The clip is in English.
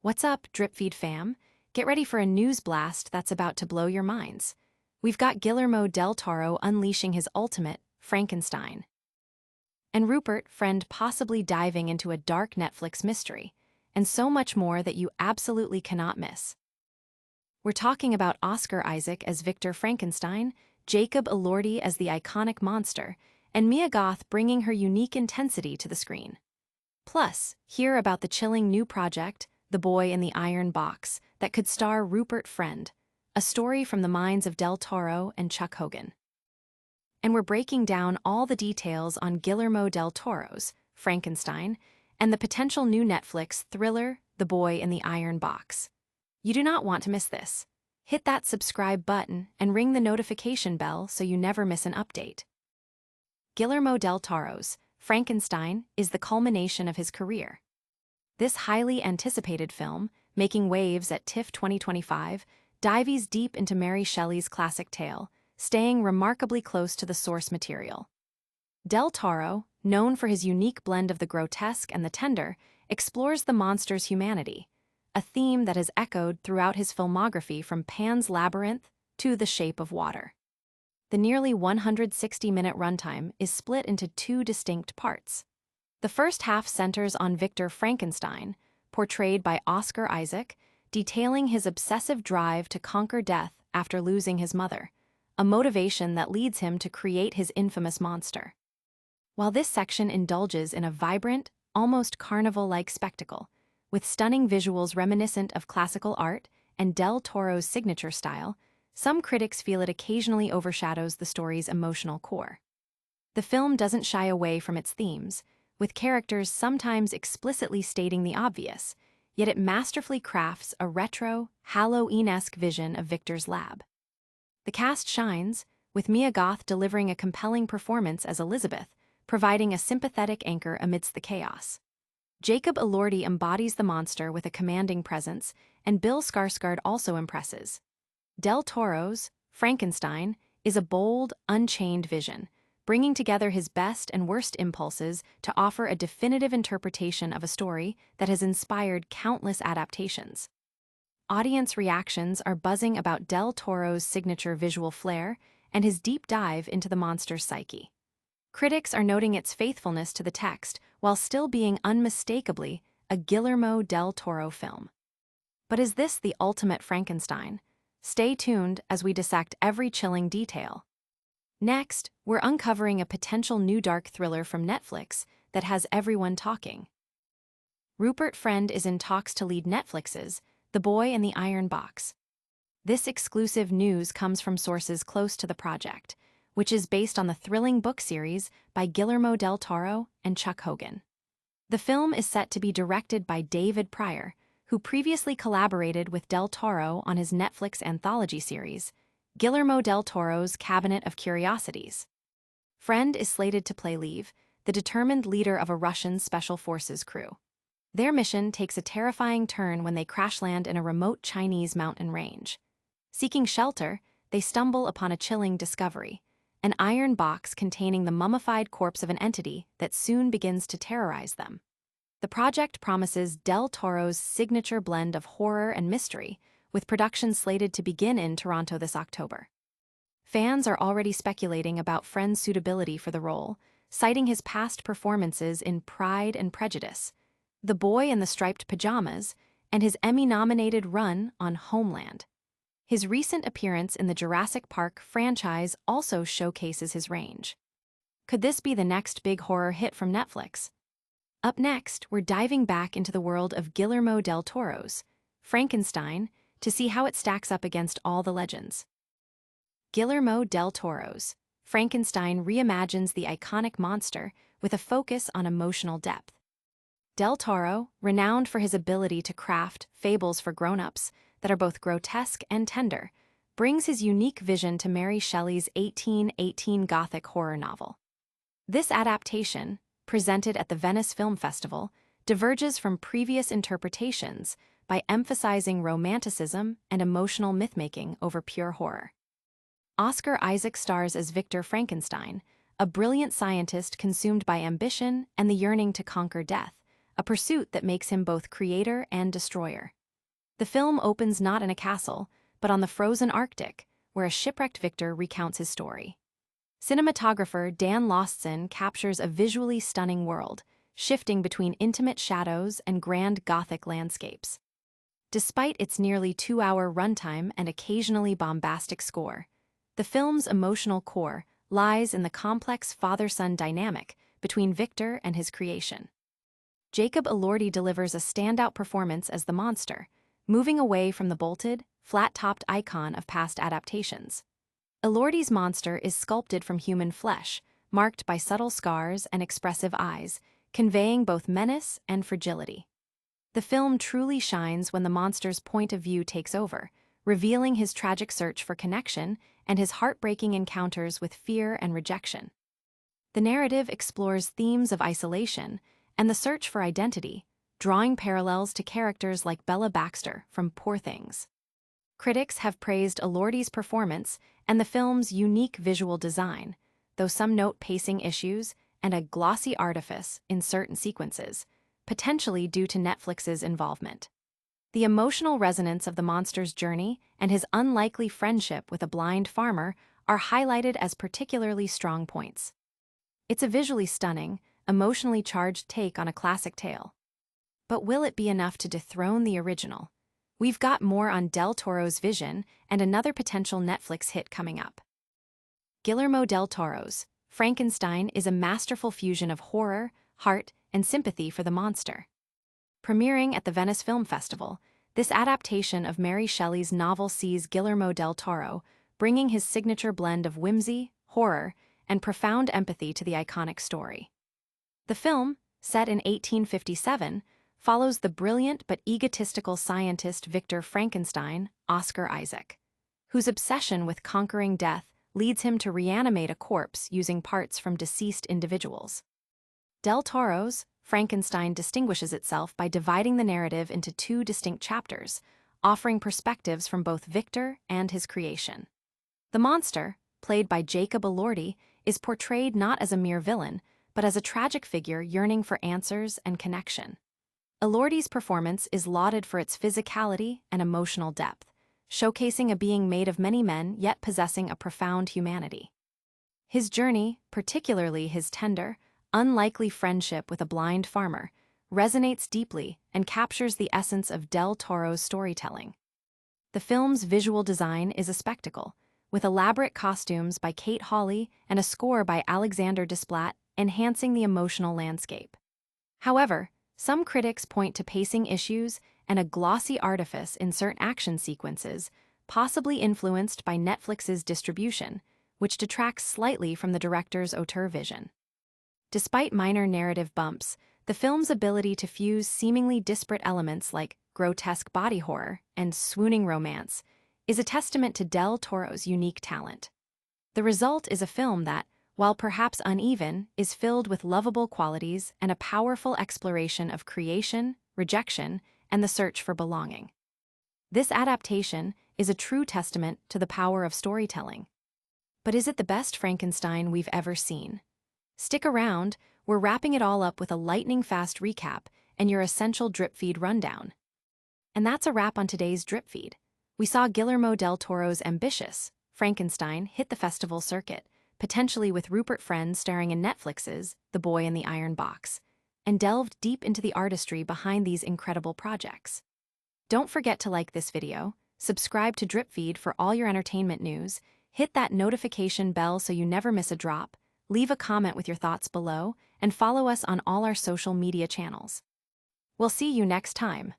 What's up, Drip Feed fam? Get ready for a news blast that's about to blow your minds. We've got Guillermo del Toro unleashing his ultimate, Frankenstein, and Rupert Friend possibly diving into a dark Netflix mystery, and so much more that you absolutely cannot miss. We're talking about Oscar Isaac as Victor Frankenstein, Jacob Elordi as the iconic monster, and Mia Goth bringing her unique intensity to the screen. Plus, hear about the chilling new project, The Boy in the Iron Box, that could star Rupert Friend, a story from the minds of Del Toro and Chuck Hogan. And we're breaking down all the details on Guillermo del Toro's Frankenstein and the potential new Netflix thriller, The Boy in the Iron Box. You do not want to miss this. Hit that subscribe button and ring the notification bell so you never miss an update. Guillermo del Toro's Frankenstein is the culmination of his career. This highly anticipated film, making waves at TIFF 2025, dives deep into Mary Shelley's classic tale, staying remarkably close to the source material. Del Toro, known for his unique blend of the grotesque and the tender, explores the monster's humanity, a theme that has echoed throughout his filmography from Pan's Labyrinth to The Shape of Water. The nearly 160-minute runtime is split into two distinct parts. The first half centers on Victor Frankenstein, portrayed by Oscar Isaac, detailing his obsessive drive to conquer death after losing his mother, a motivation that leads him to create his infamous monster. While this section indulges in a vibrant, almost carnival-like spectacle, with stunning visuals reminiscent of classical art and Del Toro's signature style, some critics feel it occasionally overshadows the story's emotional core. The film doesn't shy away from its themes, with characters sometimes explicitly stating the obvious, yet it masterfully crafts a retro, Halloween-esque vision of Victor's lab. The cast shines, with Mia Goth delivering a compelling performance as Elizabeth, providing a sympathetic anchor amidst the chaos. Jacob Elordi embodies the monster with a commanding presence, and Bill Skarsgård also impresses. Del Toro's Frankenstein is a bold, unchained vision, bringing together his best and worst impulses to offer a definitive interpretation of a story that has inspired countless adaptations. Audience reactions are buzzing about Del Toro's signature visual flair and his deep dive into the monster's psyche. Critics are noting its faithfulness to the text while still being unmistakably a Guillermo del Toro film. But is this the ultimate Frankenstein? Stay tuned as we dissect every chilling detail. Next, we're uncovering a potential new dark thriller from Netflix that has everyone talking. Rupert Friend is in talks to lead Netflix's The Boy in the Iron Box. This exclusive news comes from sources close to the project, which is based on the thrilling book series by Guillermo del Toro and Chuck Hogan. The film is set to be directed by David Pryor, who previously collaborated with del Toro on his Netflix anthology series, Guillermo del Toro's Cabinet of Curiosities. Friend is slated to play Lev, the determined leader of a Russian special forces crew. Their mission takes a terrifying turn when they crash land in a remote Chinese mountain range. Seeking shelter, they stumble upon a chilling discovery, an iron box containing the mummified corpse of an entity that soon begins to terrorize them. The project promises Del Toro's signature blend of horror and mystery, with production slated to begin in Toronto this October. Fans are already speculating about Friend's suitability for the role, citing his past performances in Pride and Prejudice, The Boy in the Striped Pajamas, and his Emmy-nominated run on Homeland. His recent appearance in the Jurassic Park franchise also showcases his range. Could this be the next big horror hit from Netflix? Up next, we're diving back into the world of Guillermo del Toro's Frankenstein to see how it stacks up against all the legends. Guillermo del Toro's Frankenstein reimagines the iconic monster with a focus on emotional depth. Del Toro, renowned for his ability to craft fables for grown-ups that are both grotesque and tender, brings his unique vision to Mary Shelley's 1818 Gothic horror novel. This adaptation, presented at the Venice Film Festival, diverges from previous interpretations by emphasizing romanticism and emotional mythmaking over pure horror. Oscar Isaac stars as Victor Frankenstein, a brilliant scientist consumed by ambition and the yearning to conquer death, a pursuit that makes him both creator and destroyer. The film opens not in a castle, but on the frozen Arctic, where a shipwrecked victor recounts his story. Cinematographer Dan Lostson captures a visually stunning world, shifting between intimate shadows and grand Gothic landscapes. Despite its nearly 2-hour runtime and occasionally bombastic score, the film's emotional core lies in the complex father-son dynamic between Victor and his creation. Jacob Elordi delivers a standout performance as the monster, moving away from the bolted, flat-topped icon of past adaptations. Elordi's monster is sculpted from human flesh, marked by subtle scars and expressive eyes, conveying both menace and fragility. The film truly shines when the monster's point of view takes over, revealing his tragic search for connection and his heartbreaking encounters with fear and rejection. The narrative explores themes of isolation and the search for identity, drawing parallels to characters like Bella Baxter from Poor Things. Critics have praised Elordi's performance and the film's unique visual design, though some note pacing issues and a glossy artifice in certain sequences, potentially due to Netflix's involvement. The emotional resonance of the monster's journey and his unlikely friendship with a blind farmer are highlighted as particularly strong points. It's a visually stunning, emotionally charged take on a classic tale. But will it be enough to dethrone the original? We've got more on Del Toro's vision and another potential Netflix hit coming up. Guillermo del Toro's Frankenstein is a masterful fusion of horror, heart, and sympathy for the monster. Premiering at the Venice Film Festival, this adaptation of Mary Shelley's novel sees Guillermo del Toro bringing his signature blend of whimsy, horror, and profound empathy to the iconic story. The film, set in 1857, follows the brilliant but egotistical scientist Victor Frankenstein, Oscar Isaac, whose obsession with conquering death leads him to reanimate a corpse using parts from deceased individuals. Del Toro's Frankenstein distinguishes itself by dividing the narrative into 2 distinct chapters, offering perspectives from both Victor and his creation. The monster, played by Jacob Elordi, is portrayed not as a mere villain, but as a tragic figure yearning for answers and connection. Elordi's performance is lauded for its physicality and emotional depth, showcasing a being made of many men yet possessing a profound humanity. His journey, particularly his tender, unlikely friendship with a blind farmer, resonates deeply and captures the essence of Del Toro's storytelling. The film's visual design is a spectacle, with elaborate costumes by Kate Hawley and a score by Alexander Desplat enhancing the emotional landscape. However, some critics point to pacing issues and a glossy artifice in certain action sequences, possibly influenced by Netflix's distribution, which detracts slightly from the director's auteur vision. Despite minor narrative bumps, the film's ability to fuse seemingly disparate elements like grotesque body horror and swooning romance is a testament to Del Toro's unique talent. The result is a film that, while perhaps uneven, is filled with lovable qualities and a powerful exploration of creation, rejection, and the search for belonging. This adaptation is a true testament to the power of storytelling. But is it the best Frankenstein we've ever seen? Stick around, we're wrapping it all up with a lightning-fast recap and your essential drip feed rundown. And that's a wrap on today's drip feed. We saw Guillermo del Toro's ambitious Frankenstein hit the festival circuit, potentially with Rupert Friend starring in Netflix's The Boy in the Iron Box, and delved deep into the artistry behind these incredible projects. Don't forget to like this video, subscribe to Drip Feed for all your entertainment news, hit that notification bell so you never miss a drop, leave a comment with your thoughts below, and follow us on all our social media channels. We'll see you next time.